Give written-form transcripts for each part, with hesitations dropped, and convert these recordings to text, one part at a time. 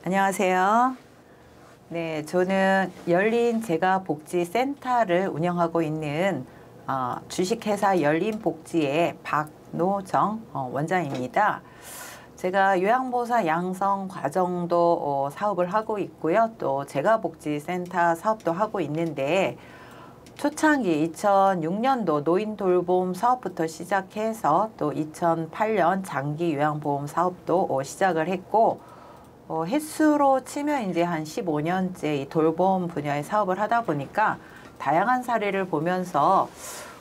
안녕하세요. 네, 저는 열린재가복지센터를 운영하고 있는 주식회사 열린복지의 박노정 원장입니다. 제가 요양보호사 양성 과정도 사업을 하고 있고요. 또 재가복지센터 사업도 하고 있는데 초창기 2006년도 노인돌봄 사업부터 시작해서 또 2008년 장기요양보험 사업도 시작을 했고 횟수로 치면 이제 한 15년째 이 돌봄 분야의 사업을 하다 보니까 다양한 사례를 보면서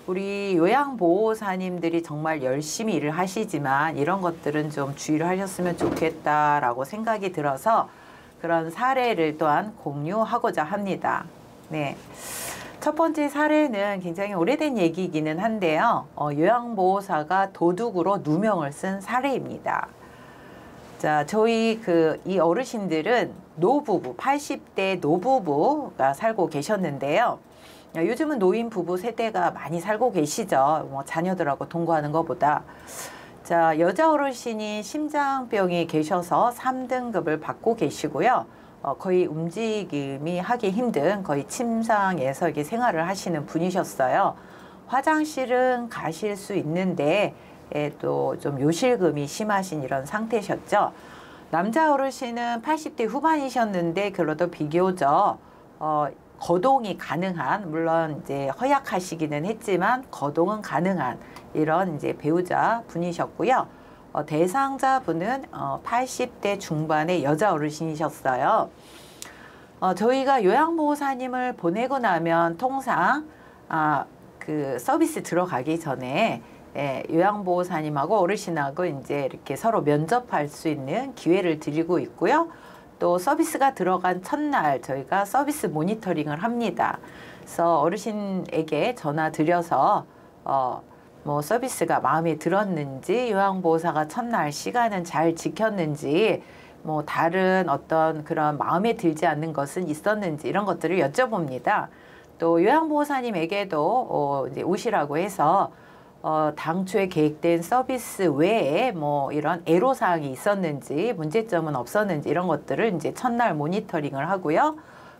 우리 요양보호사님들이 정말 열심히 일을 하시지만 이런 것들은 좀 주의를 하셨으면 좋겠다라고 생각이 들어서 그런 사례를 또한 공유하고자 합니다. 네. 첫 번째 사례는 굉장히 오래된 얘기이기는 한데요. 요양보호사가 도둑으로 누명을 쓴 사례입니다. 자, 저희 이 어르신들은 노부부, 80대 노부부가 살고 계셨는데요. 요즘은 노인 부부 세대가 많이 살고 계시죠. 뭐 자녀들하고 동거하는 것보다. 자, 여자 어르신이 심장병이 계셔서 3등급을 받고 계시고요. 거의 움직임이 하기 힘든 거의 침상에서 이렇게 생활을 하시는 분이셨어요. 화장실은 가실 수 있는데 또 좀 요실금이 심하신 이런 상태셨죠. 남자 어르신은 80대 후반이셨는데 그래도 비교적 거동이 가능한, 물론 이제 허약하시기는 했지만 거동은 가능한 이런 이제 배우자 분이셨고요. 대상자분은 80대 중반의 여자 어르신이셨어요. 저희가 요양보호사님을 보내고 나면 통상 그 서비스 들어가기 전에 요양보호사님하고 어르신하고 이제 이렇게 서로 면접할 수 있는 기회를 드리고 있고요. 또 서비스가 들어간 첫날 저희가 서비스 모니터링을 합니다. 그래서 어르신에게 전화 드려서 뭐 서비스가 마음에 들었는지, 요양보호사가 첫날 시간은 잘 지켰는지, 뭐 다른 어떤 그런 마음에 들지 않는 것은 있었는지 이런 것들을 여쭤봅니다. 또 요양보호사님에게도 이제 오시라고 해서 당초에 계획된 서비스 외에 뭐 이런 애로사항이 있었는지, 문제점은 없었는지 이런 것들을 이제 첫날 모니터링을 하고요.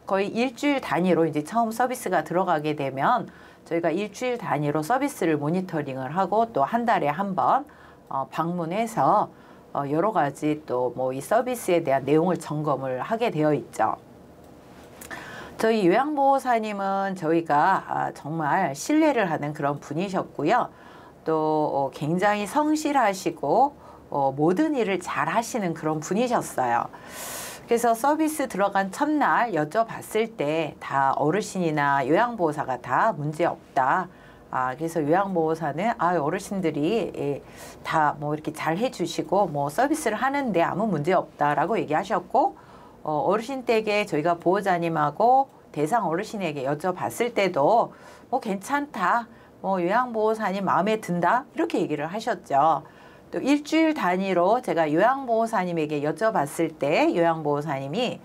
거의 일주일 단위로 이제 처음 서비스가 들어가게 되면 저희가 일주일 단위로 서비스를 모니터링을 하고 또 한 달에 한 번 방문해서 여러 가지 또 뭐 이 서비스에 대한 내용을 점검을 하게 되어 있죠. 저희 요양보호사님은 저희가 정말 신뢰를 하는 그런 분이셨고요. 또 굉장히 성실하시고 모든 일을 잘 하시는 그런 분이셨어요. 그래서 서비스 들어간 첫날 여쭤봤을 때 다 어르신이나 요양보호사가 다 문제없다. 그래서 요양보호사는 어르신들이 다 뭐 이렇게 잘 해주시고 뭐 서비스를 하는데 아무 문제 없다라고 얘기하셨고, 어르신 댁에 저희가 보호자님하고 대상 어르신에게 여쭤봤을 때도 뭐 괜찮다, 뭐 요양보호사님 마음에 든다 이렇게 얘기를 하셨죠. 또 일주일 단위로 제가 요양보호사님에게 여쭤봤을 때 요양보호사님이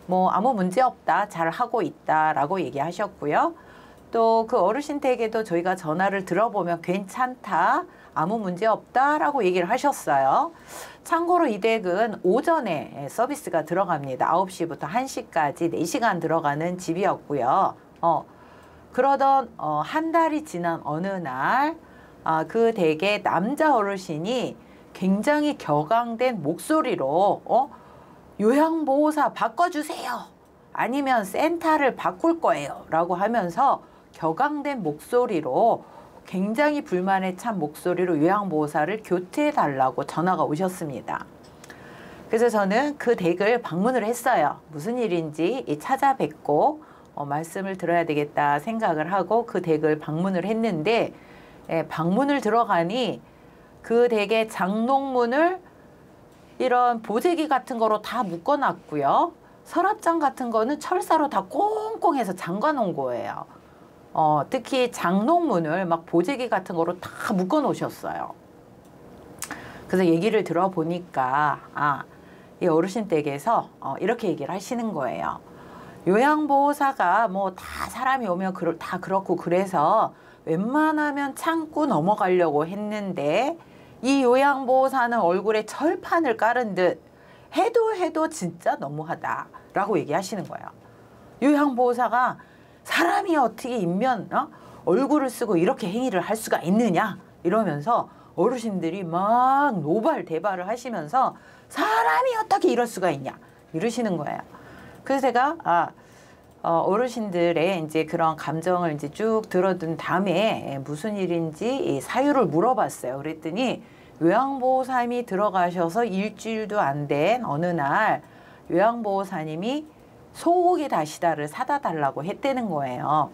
뭐 아무 문제 없다, 잘 하고 있다 라고 얘기하셨고요. 또 그 어르신 댁에도 저희가 전화를 들어보면 괜찮다, 아무 문제 없다 라고 얘기를 하셨어요. 참고로 이 댁은 오전에 서비스가 들어갑니다. 9시부터 1시까지 4시간 들어가는 집이었고요. 그러던 한 달이 지난 어느 날 그 댁의 남자 어르신이 굉장히 격앙된 목소리로 요양보호사 바꿔주세요, 아니면 센터를 바꿀 거예요 라고 하면서 격앙된 목소리로, 굉장히 불만에 찬 목소리로 요양보호사를 교체해 달라고 전화가 오셨습니다. 그래서 저는 그 댁을 방문을 했어요. 무슨 일인지 찾아뵙고 말씀을 들어야 되겠다 생각을 하고 그 댁을 방문을 했는데, 방문을 들어가니 그 댁의 장롱문을 이런 보재기 같은 거로 다 묶어놨고요. 서랍장 같은 거는 철사로 다 꽁꽁해서 잠가 놓은 거예요. 특히 장롱문을 막 보재기 같은 거로 다 묶어 놓으셨어요. 그래서 얘기를 들어보니까 이 어르신 댁에서 이렇게 얘기를 하시는 거예요. 요양보호사가 뭐 다 사람이 오면 다 그렇고 그래서 웬만하면 참고 넘어가려고 했는데 이 요양보호사는 얼굴에 철판을 깔은 듯 해도 진짜 너무하다라고 얘기하시는 거예요. 요양보호사가 사람이 어떻게 얼굴을 쓰고 이렇게 행위를 할 수가 있느냐 이러면서 어르신들이 막 노발대발을 하시면서 사람이 어떻게 이럴 수가 있냐 이러시는 거예요. 그래서 제가 어르신들의 이제 그런 감정을 이제 쭉 들어둔 다음에 무슨 일인지 사유를 물어봤어요. 그랬더니 요양보호사님이 들어가셔서 일주일도 안 된 어느 날 요양보호사님이 소고기 다시다를 사다 달라고 했다는 거예요.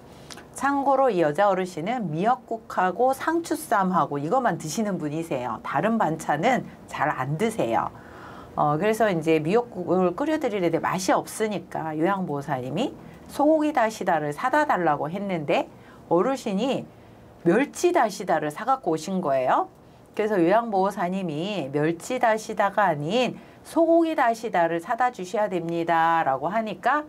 참고로 이 여자 어르신은 미역국하고 상추쌈하고 이것만 드시는 분이세요. 다른 반찬은 잘 안 드세요. 그래서 이제 미역국을 끓여드리는데 맛이 없으니까 요양보호사님이 소고기 다시다를 사다 달라고 했는데 어르신이 멸치 다시다를 사갖고 오신 거예요. 그래서 요양보호사님이 멸치 다시다가 아닌 소고기 다시다를 사다 주셔야 됩니다 라고 하니까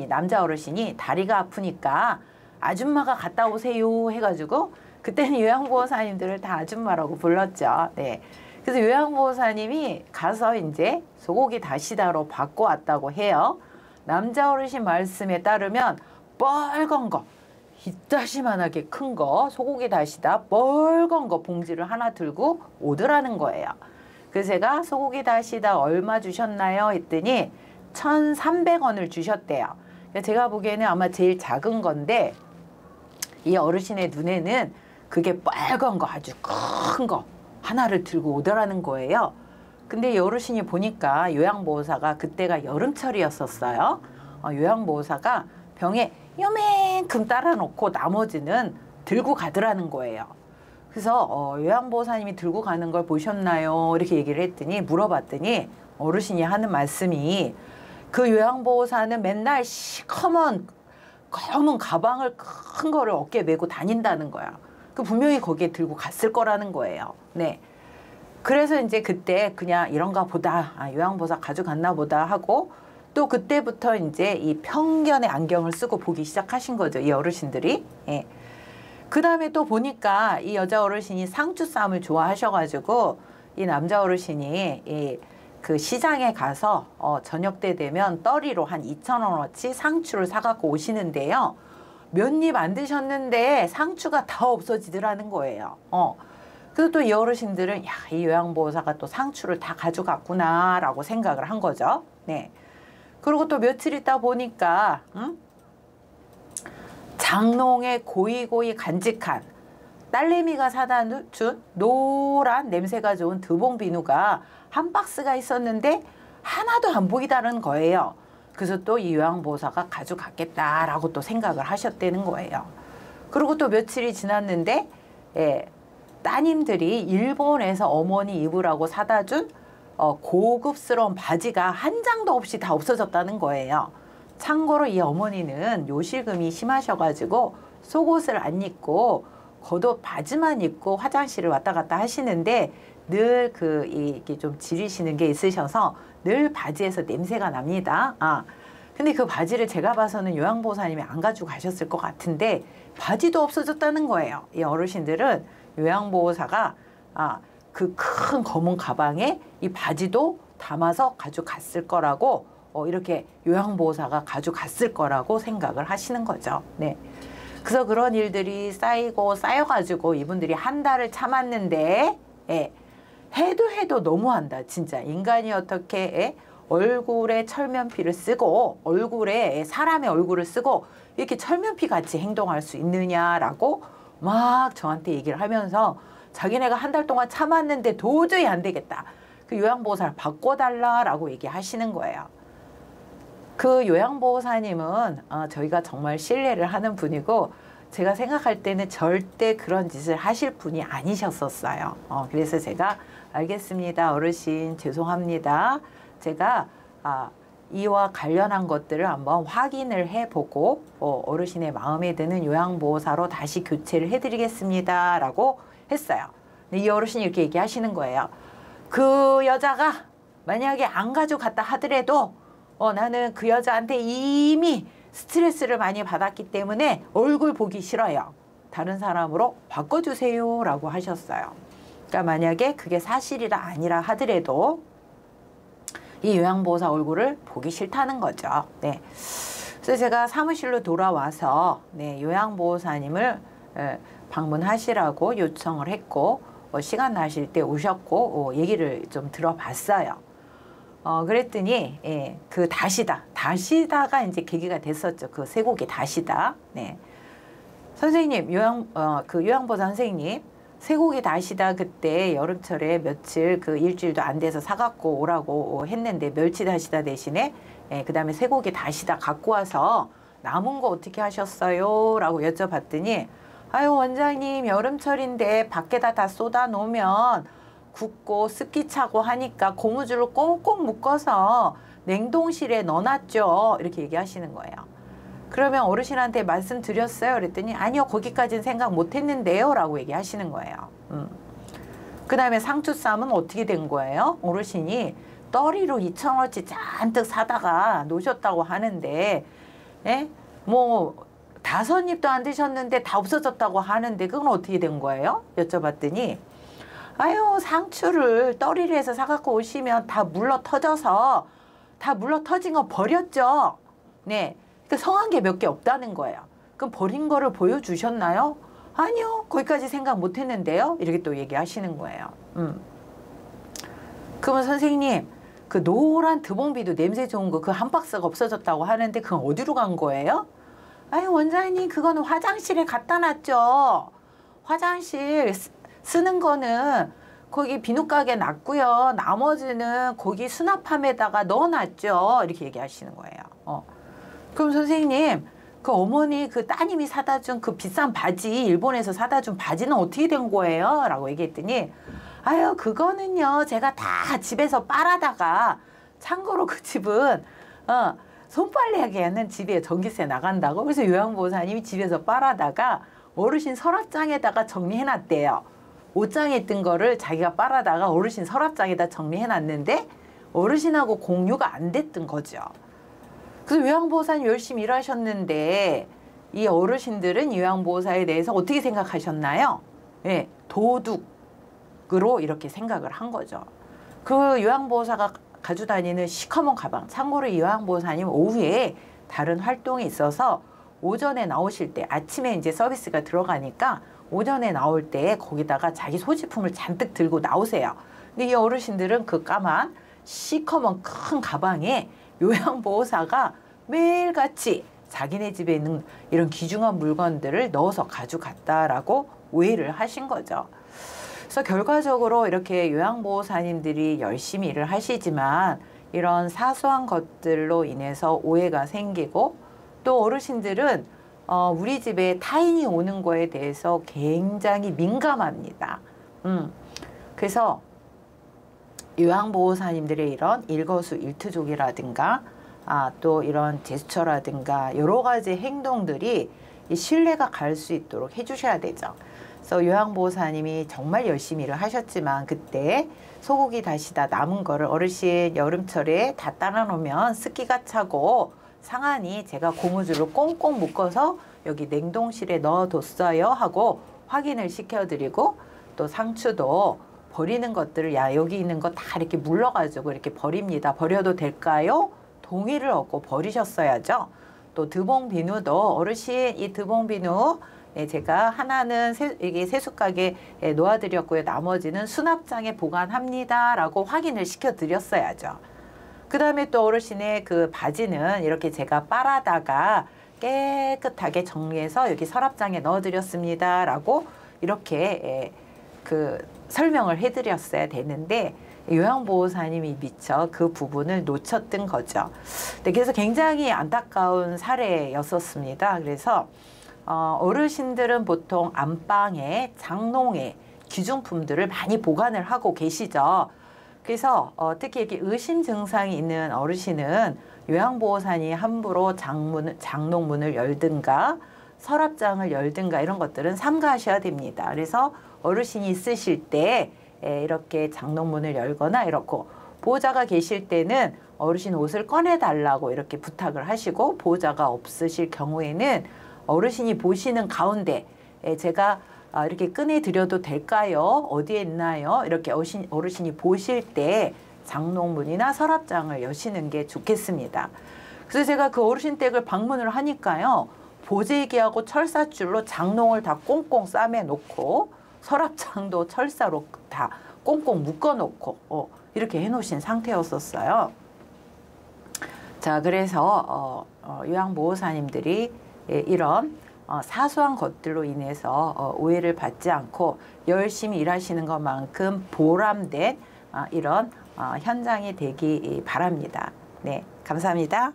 남자 어르신이 다리가 아프니까 아줌마가 갔다 오세요 해가지고 그때는 요양보호사님들을 다 아줌마라고 불렀죠. 네. 그래서 요양보호사님이 가서 이제 소고기 다시다로 바꿔 왔다고 해요. 남자 어르신 말씀에 따르면 빨간 거, 이따시만하게 큰 거, 소고기 다시다 빨간 거 봉지를 하나 들고 오더라는 거예요. 그래서 제가 소고기 다시다 얼마 주셨나요? 했더니 1,300원을 주셨대요. 제가 보기에는 아마 제일 작은 건데 이 어르신의 눈에는 그게 빨간 거 아주 큰 거 하나를 들고 오더라는 거예요. 근데 이 어르신이 보니까 요양보호사가 그때가 여름철이었었어요. 요양보호사가 병에 요만큼 따라 놓고 나머지는 들고 가더라는 거예요. 그래서 요양보호사님이 들고 가는 걸 보셨나요? 이렇게 얘기를 했더니 물어봤더니 어르신이 하는 말씀이 그 요양보호사는 맨날 시커먼 검은 가방을 큰 거를 어깨에 메고 다닌다는 거야. 그 분명히 거기에 들고 갔을 거라는 거예요. 네. 그래서 이제 그때 그냥 이런가 보다, 요양보호사 가져갔나 보다 하고 또 그때부터 이제 이 편견의 안경을 쓰고 보기 시작하신 거죠. 이 어르신들이. 예. 그 다음에 또 보니까 이 여자 어르신이 상추쌈을 좋아하셔가지고 이 남자 어르신이 그 시장에 가서 저녁 때 되면 떨이로 한 2,000원어치 상추를 사갖고 오시는데요. 몇 입 안 드셨는데 상추가 다 없어지더라는 거예요. 그래서 또 이 어르신들은 야, 이 요양보호사가 또 상추를 다 가져갔구나 라고 생각을 한 거죠. 네. 그리고 또 며칠 있다 보니까 장롱에 고이고이 간직한 딸내미가 사다 준 노란 냄새가 좋은 드봉비누가 한 박스가 있었는데 하나도 안 보이다는 거예요. 그래서 또 이 요양보호사가 가져갔겠다라고 또 생각을 하셨다는 거예요. 그리고 또 며칠이 지났는데 따님들이 일본에서 어머니 입으라고 사다 준 고급스러운 바지가 한 장도 없이 다 없어졌다는 거예요. 참고로 이 어머니는 요실금이 심하셔가지고 속옷을 안 입고 겉옷 바지만 입고 화장실을 왔다 갔다 하시는데 늘 이게 좀 지리시는 게 있으셔서 늘 바지에서 냄새가 납니다. 근데 그 바지를 제가 봐서는 요양보호사님이 안 가지고 가셨을 것 같은데 바지도 없어졌다는 거예요. 이 어르신들은 요양보호사가 그 큰 검은 가방에 이 바지도 담아서 가져갔을 거라고 이렇게 요양보호사가 가져갔을 거라고 생각을 하시는 거죠. 네. 그래서 그런 일들이 쌓여가지고 이분들이 한 달을 참았는데 해도 너무한다. 진짜 인간이 어떻게 얼굴에 철면피를 쓰고 얼굴에 사람의 얼굴을 쓰고 이렇게 철면피 같이 행동할 수 있느냐라고 막 저한테 얘기를 하면서 자기네가 한 달 동안 참았는데 도저히 안 되겠다. 그 요양보호사를 바꿔달라라고 얘기하시는 거예요. 그 요양보호사님은 저희가 정말 신뢰를 하는 분이고 제가 생각할 때는 절대 그런 짓을 하실 분이 아니셨었어요. 그래서 제가 알겠습니다. 어르신 죄송합니다. 제가 이와 관련한 것들을 한번 확인을 해보고 어르신의 마음에 드는 요양보호사로 다시 교체를 해드리겠습니다. 라고 했어요. 근데 이 어르신이 이렇게 얘기하시는 거예요. 그 여자가 만약에 안 가져갔다 하더라도 나는 그 여자한테 이미 스트레스를 많이 받았기 때문에 얼굴 보기 싫어요. 다른 사람으로 바꿔주세요. 라고 하셨어요. 그러니까 만약에 그게 사실이라 아니라 하더라도 이 요양보호사 얼굴을 보기 싫다는 거죠. 네. 그래서 제가 사무실로 돌아와서 네, 요양보호사님을 방문하시라고 요청을 했고 시간 나실 때 오셨고 얘기를 좀 들어봤어요. 그랬더니 그 다시다가 이제 계기가 됐었죠. 그 쇠고기 다시다. 네. 선생님 그 요양보호사 선생님 쇠고기 다시다 그때 여름철에 며칠 그 일주일도 안 돼서 사갖고 오라고 했는데 멸치 다시다 대신에 그 다음에 쇠고기 다시다 갖고 와서 남은 거 어떻게 하셨어요? 라고 여쭤봤더니 아유 원장님 여름철인데 밖에다 다 쏟아 놓으면 굽고 습기 차고 하니까 고무줄을 꽁꽁 묶어서 냉동실에 넣어놨죠. 이렇게 얘기하시는 거예요. 그러면 어르신한테 말씀드렸어요. 그랬더니 아니요 거기까지는 생각 못했는데요. 라고 얘기하시는 거예요. 그 다음에 상추쌈은 어떻게 된 거예요? 어르신이 떨이로 2,000원어치 잔뜩 사다가 놓으셨다고 하는데 뭐 5입도 안 드셨는데 다 없어졌다고 하는데 그건 어떻게 된 거예요? 여쭤봤더니 아유 상추를 떨이를 해서 사갖고 오시면 다 물러 터져서 다 물러 터진 거 버렸죠. 네, 그러니까 성한 게 몇 개 없다는 거예요. 그럼 버린 거를 보여주셨나요? 아니요 거기까지 생각 못했는데요. 이렇게 또 얘기하시는 거예요. 그러면 선생님 그 노란 드봉비도 냄새 좋은 거 그 한 박스가 없어졌다고 하는데 그건 어디로 간 거예요? 아유 원장님 그거는 화장실에 갖다 놨죠. 화장실 쓰는 거는 거기 비누가게 놨고요. 나머지는 거기 수납함에다가 넣어놨죠. 이렇게 얘기하시는 거예요. 그럼 선생님 그 어머니 그 따님이 사다 준 그 비싼 바지 일본에서 사다 준 바지는 어떻게 된 거예요? 라고 얘기했더니 아유 그거는요 제가 다 집에서 빨아다가 참고로 그 집은 손빨래하기에는 집에 전기세 나간다고 그래서 요양보호사님이 집에서 빨아다가 어르신 서랍장에다가 정리해놨대요. 옷장에 있던 거를 자기가 빨아다가 어르신 서랍장에다 정리해놨는데 어르신하고 공유가 안 됐던 거죠. 그래서 요양보호사님 열심히 일하셨는데 이 어르신들은 요양보호사에 대해서 어떻게 생각하셨나요? 네, 도둑으로 이렇게 생각을 한 거죠. 그 요양보호사가 가지고 다니는 시커먼 가방, 참고로 이 요양보호사님 오후에 다른 활동이 있어서 오전에 나오실 때 아침에 이제 서비스가 들어가니까 오전에 나올 때 거기다가 자기 소지품을 잔뜩 들고 나오세요. 근데 이 어르신들은 그 까만 시커먼 큰 가방에 요양보호사가 매일같이 자기네 집에 있는 이런 귀중한 물건들을 넣어서 가져갔다라고 오해를 하신 거죠. 그래서 결과적으로 이렇게 요양보호사님들이 열심히 일을 하시지만 이런 사소한 것들로 인해서 오해가 생기고 또 어르신들은 우리 집에 타인이 오는 거에 대해서 굉장히 민감합니다. 그래서 요양보호사님들의 이런 일거수일투족이라든가 또 이런 제스처라든가 여러 가지 행동들이 이 신뢰가 갈 수 있도록 해주셔야 되죠. 그래서 요양보호사님이 정말 열심히 일을 하셨지만 그때 소고기 다시다 남은 거를 어르신 여름철에 다 따라 놓으면 습기가 차고 상하니 제가 고무줄로 꽁꽁 묶어서 여기 냉동실에 넣어뒀어요 하고 확인을 시켜드리고 또 상추도 버리는 것들을 야 여기 있는 거 다 이렇게 물러가지고 이렇게 버립니다. 버려도 될까요? 동의를 얻고 버리셨어야죠. 또 드봉비누도 어르신 이 드봉비누 제가 하나는 이게 세숫가게에 놓아드렸고요. 나머지는 수납장에 보관합니다. 라고 확인을 시켜드렸어야죠. 그 다음에 또 어르신의 그 바지는 이렇게 제가 빨아다가 깨끗하게 정리해서 여기 서랍장에 넣어드렸습니다. 라고 이렇게 그 설명을 해드렸어야 되는데 요양보호사님이 미처 그 부분을 놓쳤던 거죠. 네, 그래서 굉장히 안타까운 사례였었습니다. 그래서 어르신들은 보통 안방에 장롱에 귀중품들을 많이 보관을 하고 계시죠. 그래서 특히 이렇게 의심 증상이 있는 어르신은 요양보호사님이 함부로 장롱문을 열든가 서랍장을 열든가 이런 것들은 삼가하셔야 됩니다. 그래서 어르신이 있으실 때 이렇게 장롱문을 열거나 이렇고 보호자가 계실 때는 어르신 옷을 꺼내달라고 이렇게 부탁을 하시고 보호자가 없으실 경우에는 어르신이 보시는 가운데 제가 이렇게 꺼내드려도 될까요? 어디에 있나요? 이렇게 어르신이 보실 때 장롱문이나 서랍장을 여시는 게 좋겠습니다. 그래서 제가 그 어르신 댁을 방문을 하니까요. 보재기하고 철사줄로 장롱을 다 꽁꽁 싸매 놓고 서랍장도 철사로 다 꽁꽁 묶어 놓고 이렇게 해 놓으신 상태였었어요. 자, 그래서 요양보호사님들이 이런 사소한 것들로 인해서 오해를 받지 않고 열심히 일하시는 것만큼 보람된 이런 현장이 되기 바랍니다. 네, 감사합니다.